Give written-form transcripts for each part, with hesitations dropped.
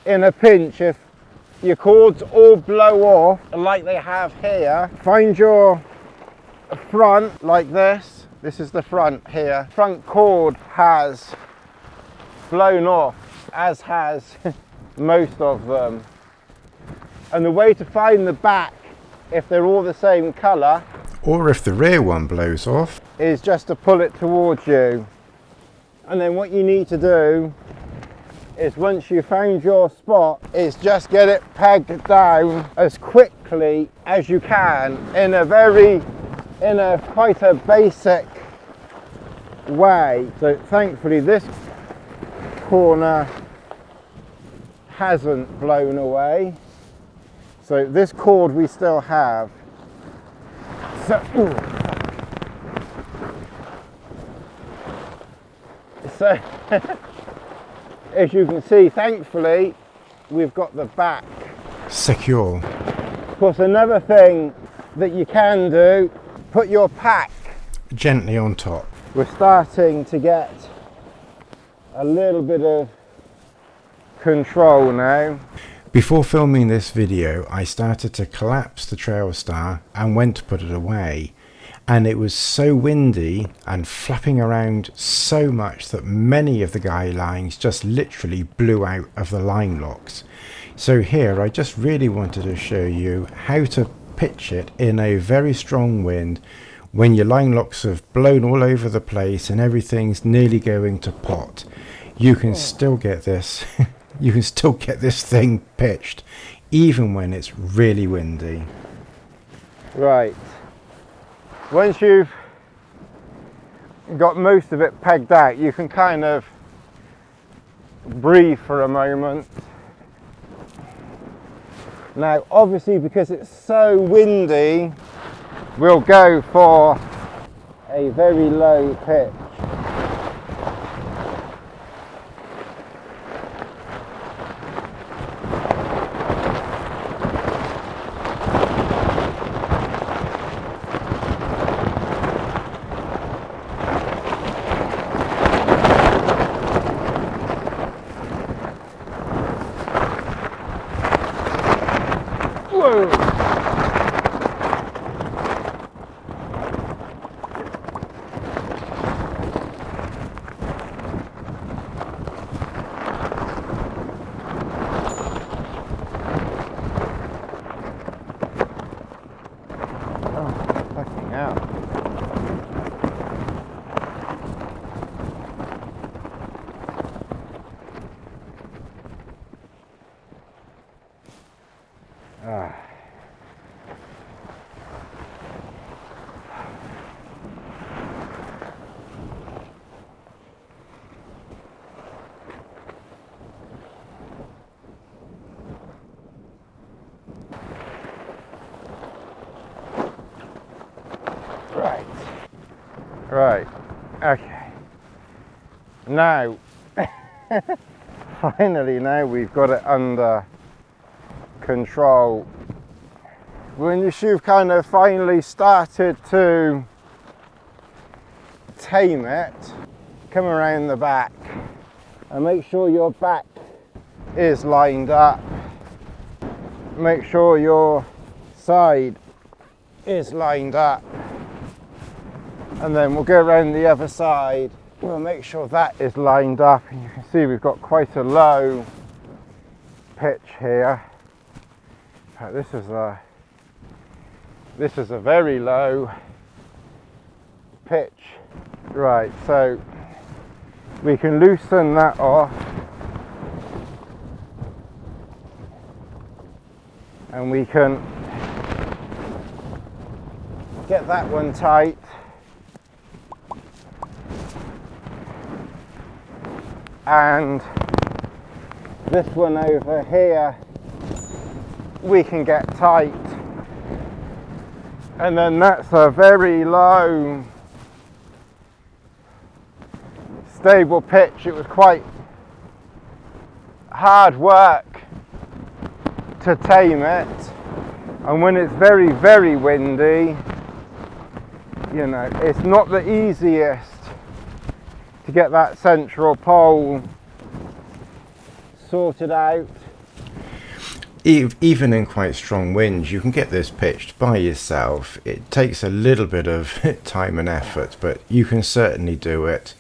in a pinch, if your cords all blow off like they have here, find your front like this. This is the front here. Front cord has blown off, as has most of them. And the way to find the back, if they're all the same colour, or if the rear one blows off, is just to pull it towards you. And then what you need to do is, once you found your spot, is just get it pegged down as quickly as you can in a quite a basic way. So thankfully this corner hasn't blown away. So this cord we still have. So as you can see, thankfully we've got the back secure. Of course, another thing that you can do, put your pack gently on top. We're starting to get a little bit of control now. Before filming this video, I started to collapse the Trailstar and went to put it away, and it was so windy and flapping around so much that many of the guy lines just literally blew out of the line locks. So here I just really wanted to show you how to pitch it in a very strong wind when your line locks have blown all over the place and everything's nearly going to pot. You can still get this you can still get this thing pitched even when it's really windy. Right, once you've got most of it pegged out, you can kind of breathe for a moment. Now obviously, because it's so windy, we'll go for a very low pitch. Right, okay, now finally now we've got it under control. When you've kind of finally started to tame it, come around the back and make sure your back is lined up, make sure your side is lined up. And then we'll go around the other side. We'll make sure that is lined up. And you can see we've got quite a low pitch here. This is a very low pitch. Right, so we can loosen that off. And we can get that one tight. And this one over here we can get tight, and then that's a very low stable pitch. It was quite hard work to tame it, and when it's very, very windy, you know, it's not the easiest to get that central pole sorted out. even in quite strong winds, you can get this pitched by yourself. It takes a little bit of time and effort, but you can certainly do it.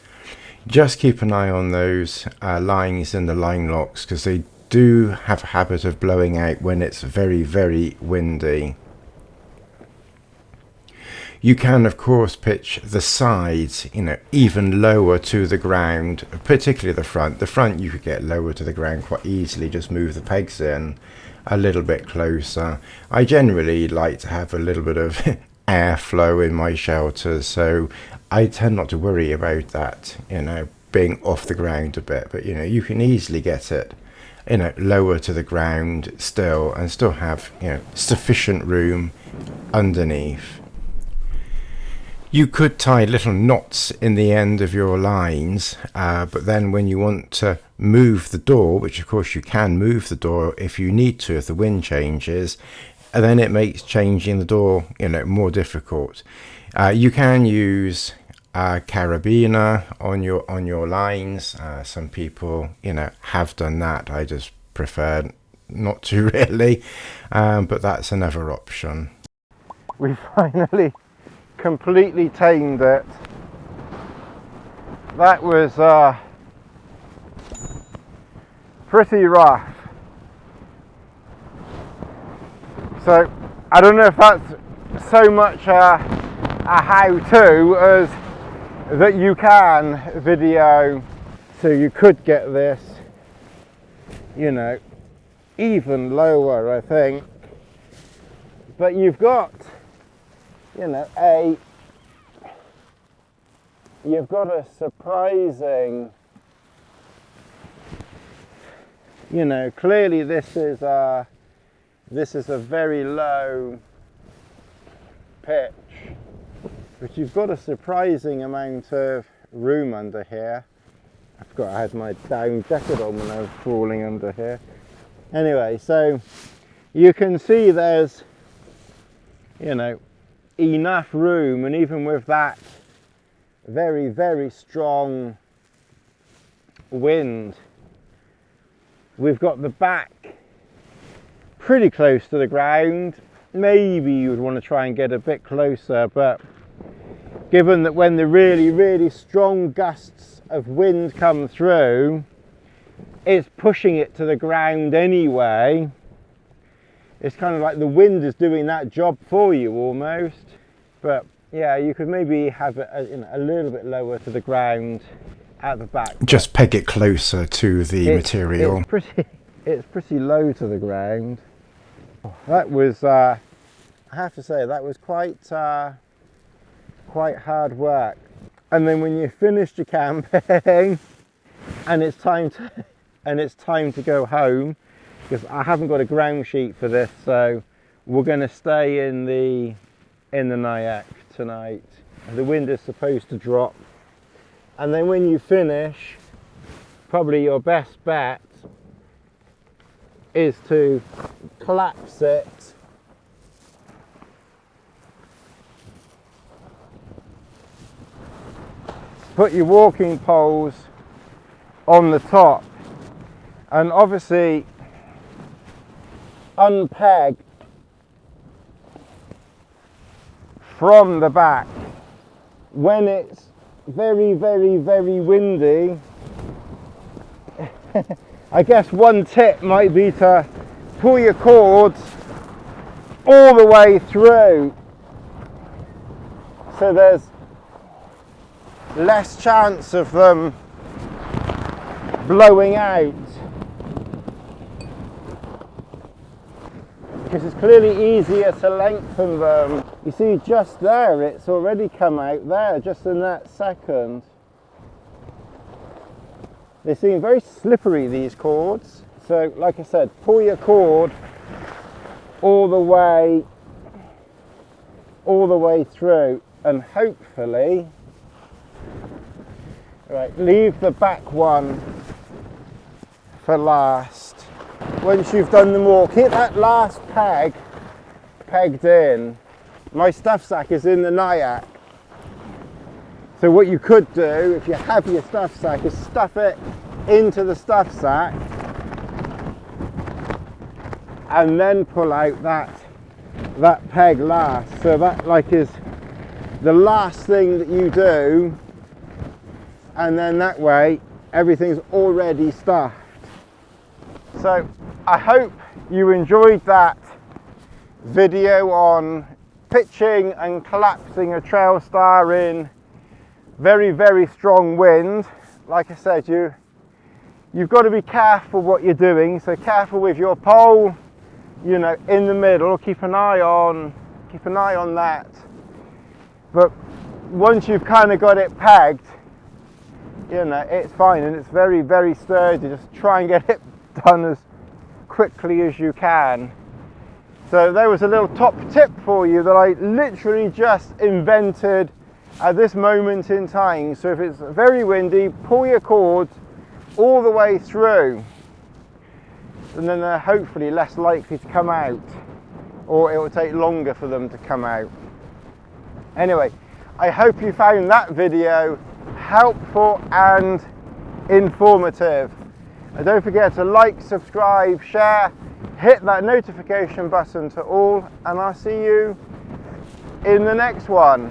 Just keep an eye on those lines in the line locks, because they do have a habit of blowing out when it's very, very windy. You can, of course, pitch the sides, even lower to the ground, particularly the front. The front you could get lower to the ground quite easily, just move the pegs in a little bit closer. I generally like to have a little bit of airflow in my shelters, so I tend not to worry about that, being off the ground a bit. But you can easily get it lower to the ground still, and still have sufficient room underneath. You could tie little knots in the end of your lines, but then when you want to move the door, which of course you can move the door if you need to, if the wind changes, and then it makes changing the door more difficult. You can use a carabiner on your lines. Some people have done that. I just prefer not to really, but that's another option. We finally completely tamed it. That was pretty rough. So I don't know if that's so much a how-to as that you can video, so you could get this even lower, I think, but you've got you've got a surprising, clearly this is a very low pitch, but you've got a surprising amount of room under here. I forgot I had my down jacket on when I was crawling under here. Anyway, so you can see there's enough room, and even with that very, very strong wind, we've got the back pretty close to the ground. Maybe you would want to try and get a bit closer, but given that when the really, really strong gusts of wind come through, it's pushing it to the ground anyway. It's kind of like the wind is doing that job for you almost. But yeah, you could maybe have it a little bit lower to the ground at the back. Just peg it closer to the material. It's pretty low to the ground. That was, I have to say, that was quite hard work. And then when you finished your camping and it's time to go home, because I haven't got a ground sheet for this, so we're going to stay in the Nyack tonight. The wind is supposed to drop, and then when you finish, probably your best bet is to collapse it put your walking poles on the top, and obviously unpeg from the back when it's very, very, very windy. I guess one tip might be to pull your cords all the way through, so there's less chance of them blowing out, because it's clearly easier to lengthen them. You see, just there, it's already come out there, just in that second. They seem very slippery, these cords. So, like I said, pull your cord all the way through, and hopefully, right, leave the back one for last. Once you've done them all, keep that last peg pegged in. My stuff sack is in the Nyack. So what you could do, if you have your stuff sack, is stuff it into the stuff sack and then pull out that peg last. So that like is the last thing that you do, and then that way everything's already stuffed. So I hope you enjoyed that video on pitching and collapsing a Trailstar in very, very strong wind. Like I said, you've got to be careful what you're doing, so careful with your pole, you know, in the middle. Keep an eye on that. But once you've kind of got it pegged, you know, it's fine, and it's very, very sturdy. Just try and get it done as quickly as you can. So there was a little top tip for you that I literally just invented at this moment in time. So if it's very windy, pull your cords all the way through, and then they're hopefully less likely to come out, or it will take longer for them to come out. Anyway, I hope you found that video helpful and informative. And don't forget to like, subscribe, share, hit that notification button to all, and I'll see you in the next one.